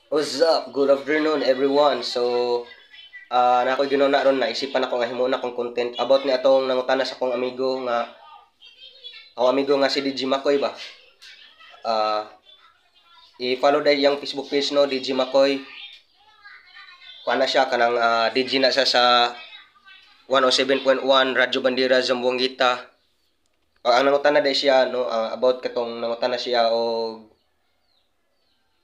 What's up? Good afternoon everyone. So, na ako'y ginuna ron naisipan ako nga himo na akong content about ni atong nangutana sa akong amigo nga si DJ Makoy ba. Ah, i-follow dai yang Facebook page no DJ Makoy. Kuana siya kanang DJ na siya sa 107.1 Radyo Bandera Zamboanguita. Ang nangutana dai siya no about katong nangutana siya og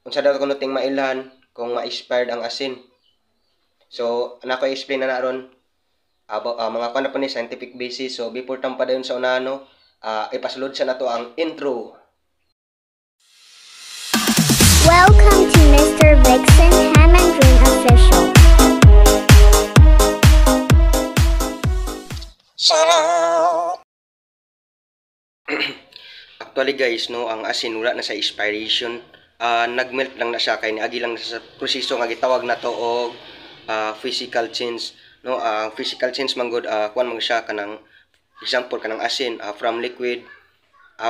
unsa daw kuno ting mailan kung ma-expired ang asin. So, ko explain na ron about mga kuan na po ni scientific basis. So, before tampa dayon sa unano, ipasulod sa nato ang intro. Welcome to Mr. Vixen Ham and Dream Official. Shout out! Actually guys, no, ang asin wala na sa expiration. Nagmelt lang na siya kay niagi lang na sa proseso nga gitawag na to og physical change, no. Physical change man good kuan man siya kanang example kanang asin from liquid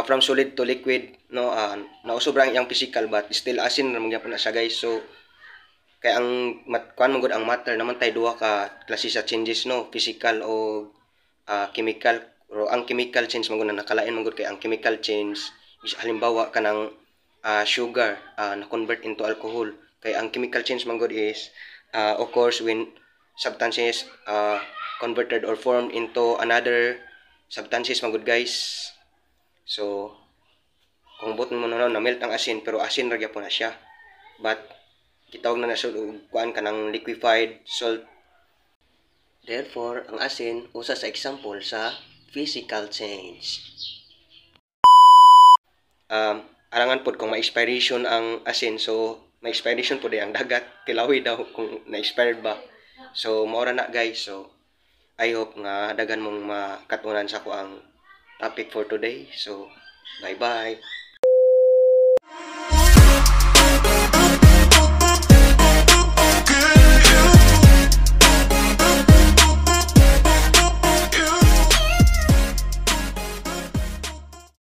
from solid to liquid, no. Nausobra ang iyang physical but still asin ra man gyapon na siya guys. So kay ang kuan man good ang matter naman tay duha ka klase sa changes, no, physical o chemical. Pero ang chemical change man gud na nakalain man gud kay ang chemical change is halimbawa kanang sugar na convert into alcohol. Kay ang chemical change man gud is occurs when substances converted or formed into another substances man gud guys. So kung bot mo na melt ang asin pero asin ra gyapon na siya, but gitawag na siya og kuan kanang liquefied salt. Therefore ang asin usa sa example sa physical change. Arangan pod kung ma-expiration ang asin, so ma-expiration po ang dagat, tilawi daw kung na-expired ba. So maura na guys. So I hope nga dagan mong makatunan sa ko ang topic for today. So bye bye.